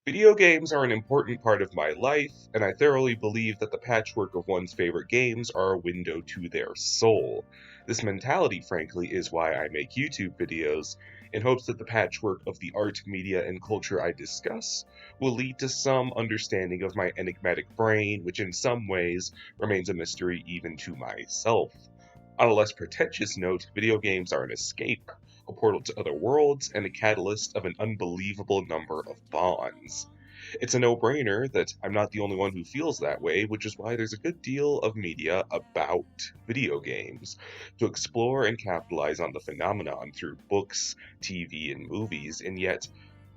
Video games are an important part of my life, and I thoroughly believe that the patchwork of one's favorite games are a window to their soul. This mentality, frankly, is why I make YouTube videos, in hopes that the patchwork of the art, media, and culture I discuss will lead to some understanding of my enigmatic brain, which in some ways remains a mystery even to myself. On a less pretentious note, video games are an escape, a portal to other worlds, and a catalyst of an unbelievable number of bonds. It's a no brainer that I'm not the only one who feels that way, which is why there's a good deal of media about video games to explore and capitalize on the phenomenon through books, TV, and movies, and yet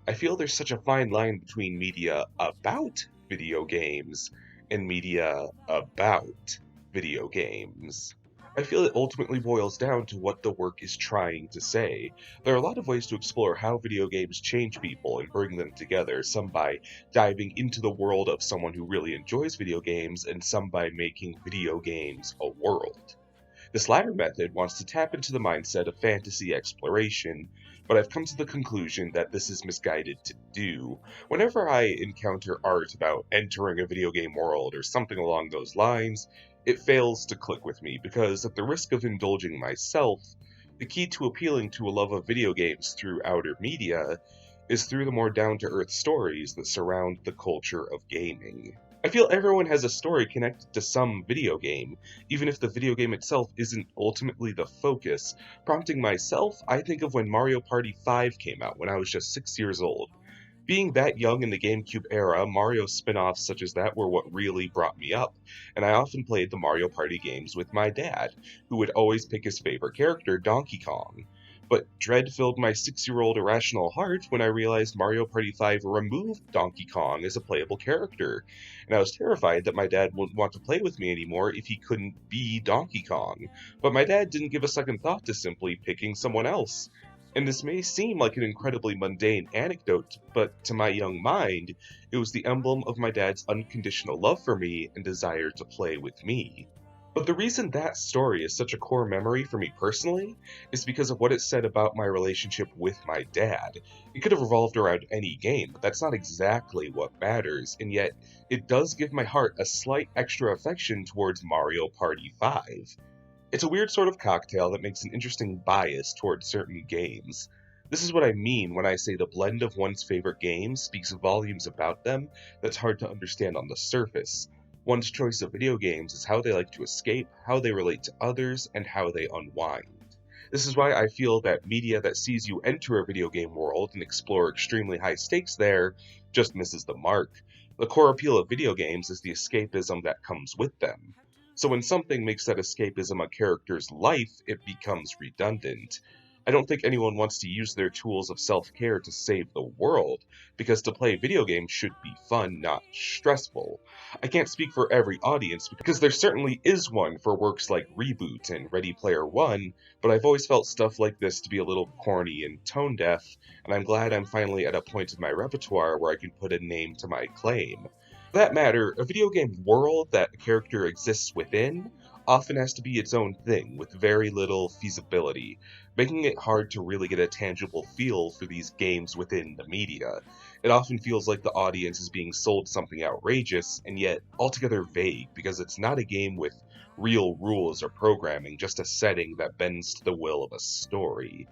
I feel there's such a fine line between media about video games and media about video games. I feel it ultimately boils down to what the work is trying to say. There are a lot of ways to explore how video games change people and bring them together, some by diving into the world of someone who really enjoys video games, and some by making video games a world. This latter method wants to tap into the mindset of fantasy exploration, but I've come to the conclusion that this is misguided to do. Whenever I encounter art about entering a video game world or something along those lines, it fails to click with me because, at the risk of indulging myself, the key to appealing to a love of video games through outer media is through the more down to earth stories that surround the culture of gaming. I feel everyone has a story connected to some video game, even if the video game itself isn't ultimately the focus. Prompting myself, I think of when Mario Party 5 came out when I was just 6 years old. Being that young in the GameCube era, Mario spin offs such as that were what really brought me up, and I often played the Mario Party games with my dad, who would always pick his favorite character, Donkey Kong. But dread filled my 6-year-old irrational heart when I realized Mario Party 5 removed Donkey Kong as a playable character, and I was terrified that my dad wouldn't want to play with me anymore if he couldn't be Donkey Kong. But my dad didn't give a second thought to simply picking someone else. And this may seem like an incredibly mundane anecdote, but to my young mind, it was the emblem of my dad's unconditional love for me and desire to play with me. But the reason that story is such a core memory for me personally is because of what it said about my relationship with my dad. It could have revolved around any game, but that's not exactly what matters, and yet it does give my heart a slight extra affection towards Mario Party 5. It's a weird sort of cocktail that makes an interesting bias towards certain games. This is what I mean when I say the blend of one's favorite games speaks volumes about them that's hard to understand on the surface. One's choice of video games is how they like to escape, how they relate to others, and how they unwind. This is why I feel that media that sees you enter a video game world and explore extremely high stakes there just misses the mark. The core appeal of video games is the escapism that comes with them. So when something makes that escapism a character's life, it becomes redundant. I don't think anyone wants to use their tools of self care to save the world, because to play video games should be fun, not stressful. I can't speak for every audience, because there certainly is one for works like Reboot and Ready Player One, but I've always felt stuff like this to be a little corny and tone deaf, and I'm glad I'm finally at a point in my repertoire where I can put a name to my claim. For that matter, a video game world that a character exists within often has to be its own thing, with very little feasibility, making it hard to really get a tangible feel for these games within the media. It often feels like the audience is being sold something outrageous, and yet altogether vague, because it's not a game with real rules or programming, just a setting that bends to the will of a story.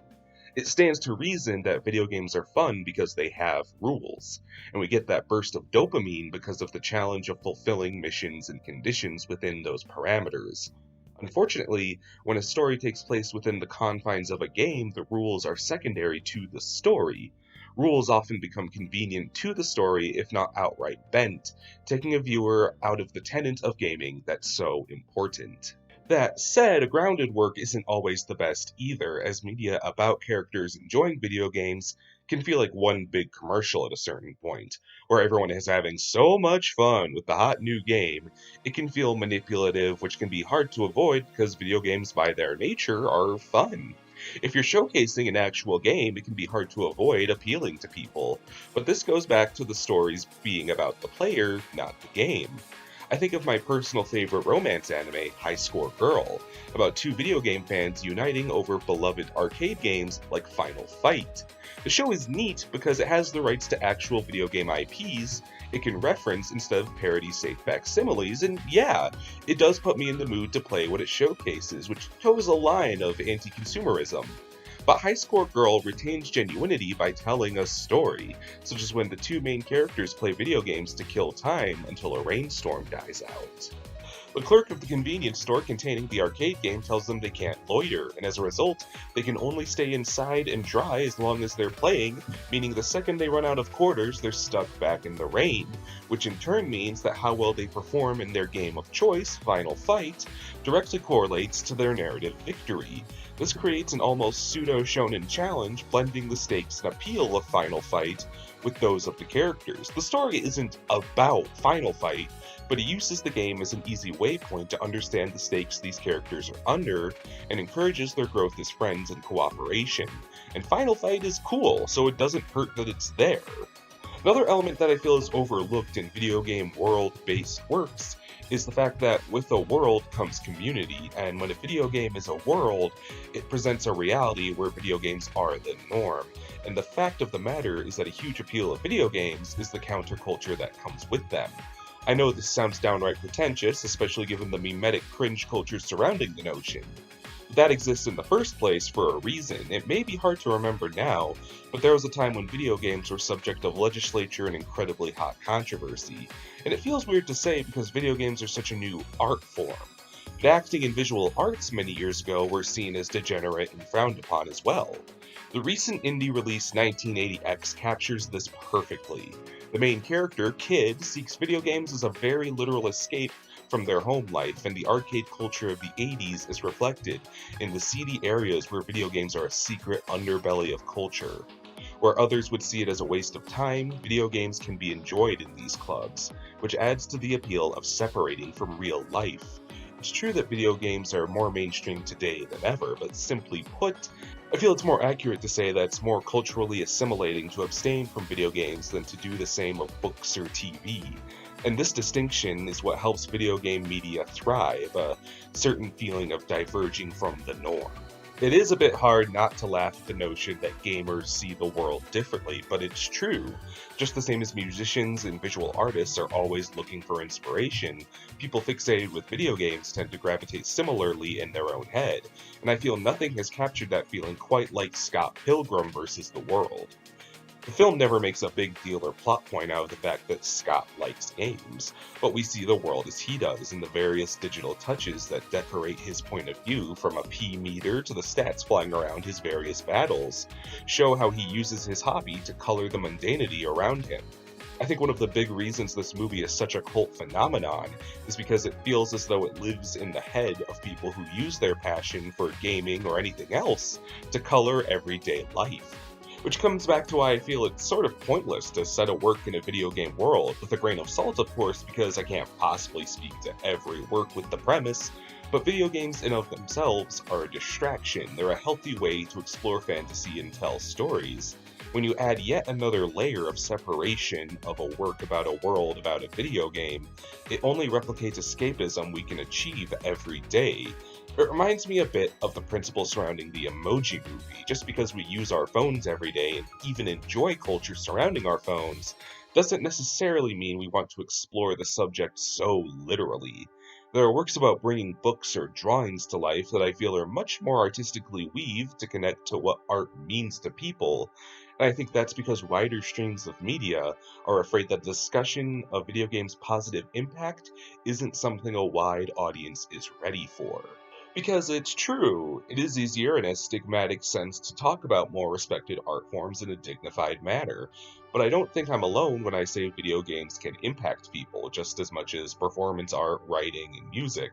It stands to reason that video games are fun because they have rules, and we get that burst of dopamine because of the challenge of fulfilling missions and conditions within those parameters. Unfortunately, when a story takes place within the confines of a game, the rules are secondary to the story. Rules often become convenient to the story, if not outright bent, taking a viewer out of the tenet of gaming that's so important. That said, a grounded work isn't always the best either, as media about characters enjoying video games can feel like one big commercial at a certain point, where everyone is having so much fun with the hot new game. It can feel manipulative, which can be hard to avoid because video games by their nature are fun. If you're showcasing an actual game, it can be hard to avoid appealing to people, but this goes back to the stories being about the player, not the game. I think of my personal favorite romance anime, High Score Girl, about two video game fans uniting over beloved arcade games like Final Fight. The show is neat because it has the rights to actual video game IPs it can reference instead of parody safe facsimiles, and yeah, it does put me in the mood to play what it showcases, which toes a line of anti-consumerism. But High Score Girl retains genuinity by telling a story, such as when the two main characters play video games to kill time until a rainstorm dies out. The clerk of the convenience store containing the arcade game tells them they can't loiter, and as a result, they can only stay inside and dry as long as they're playing, meaning the second they run out of quarters, they're stuck back in the rain, which in turn means that how well they perform in their game of choice, Final Fight, directly correlates to their narrative victory. This creates an almost pseudo-shonen challenge, blending the stakes and appeal of Final Fight with those of the characters. The story isn't about Final Fight, but it uses the game as an easy waypoint to understand the stakes these characters are under, and encourages their growth as friends and cooperation. And Final Fight is cool, so it doesn't hurt that it's there. Another element that I feel is overlooked in video game world-based works is the fact that with a world comes community, and when a video game is a world, it presents a reality where video games are the norm. And the fact of the matter is that a huge appeal of video games is the counterculture that comes with them. I know this sounds downright pretentious, especially given the mimetic cringe culture surrounding the notion. That exists in the first place for a reason. It may be hard to remember now, but there was a time when video games were subject of legislature and incredibly hot controversy. And it feels weird to say because video games are such a new art form. But acting and visual arts many years ago were seen as degenerate and frowned upon as well. The recent indie release 1980X captures this perfectly. The main character, Kid, seeks video games as a very literal escape from their home life, and the arcade culture of the 80s is reflected in the seedy areas where video games are a secret underbelly of culture. Where others would see it as a waste of time, video games can be enjoyed in these clubs, which adds to the appeal of separating from real life. It's true that video games are more mainstream today than ever, but simply put, I feel it's more accurate to say that it's more culturally assimilating to abstain from video games than to do the same of books or TV. And this distinction is what helps video game media thrive, a certain feeling of diverging from the norm. It is a bit hard not to laugh at the notion that gamers see the world differently, but it's true. Just the same as musicians and visual artists are always looking for inspiration, people fixated with video games tend to gravitate similarly in their own head, and I feel nothing has captured that feeling quite like Scott Pilgrim vs. the World. The film never makes a big deal or plot point out of the fact that Scott likes games, but we see the world as he does in the various digital touches that decorate his point of view, from a P meter to the stats flying around his various battles, show how he uses his hobby to color the mundanity around him. I think one of the big reasons this movie is such a cult phenomenon is because it feels as though it lives in the head of people who use their passion for gaming or anything else to color everyday life. Which comes back to why I feel it's sort of pointless to set a work in a video game world, with a grain of salt of course, because I can't possibly speak to every work with the premise, but video games in of themselves are a distraction. They're a healthy way to explore fantasy and tell stories. When you add yet another layer of separation of a work about a world about a video game, it only replicates escapism we can achieve every day. It reminds me a bit of the principle surrounding the Emoji Movie. Just because we use our phones every day and even enjoy culture surrounding our phones, doesn't necessarily mean we want to explore the subject so literally. There are works about bringing books or drawings to life that I feel are much more artistically weaved to connect to what art means to people, and I think that's because wider streams of media are afraid that discussion of video games' positive impact isn't something a wide audience is ready for. Because it's true, it is easier in a stigmatic sense to talk about more respected art forms in a dignified manner, but I don't think I'm alone when I say video games can impact people just as much as performance art, writing, and music.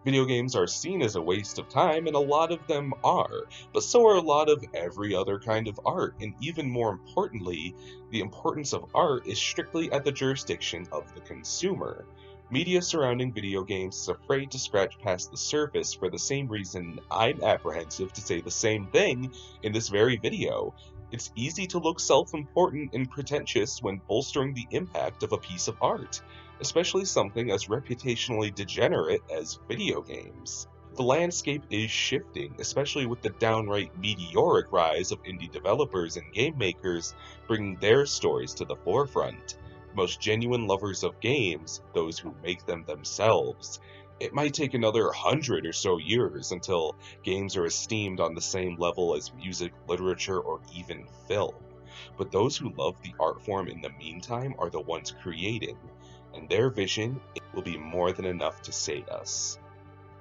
Video games are seen as a waste of time, and a lot of them are, but so are a lot of every other kind of art, and even more importantly, the importance of art is strictly at the jurisdiction of the consumer. Media surrounding video games is afraid to scratch past the surface for the same reason I'm apprehensive to say the same thing in this very video. It's easy to look self-important and pretentious when bolstering the impact of a piece of art. especially something as reputationally degenerate as video games. The landscape is shifting, especially with the downright meteoric rise of indie developers and game makers bringing their stories to the forefront. The most genuine lovers of games, those who make them themselves. It might take another 100 or so years until games are esteemed on the same level as music, literature, or even film. But those who love the art form in the meantime are the ones creating, and their vision will be more than enough to sate us.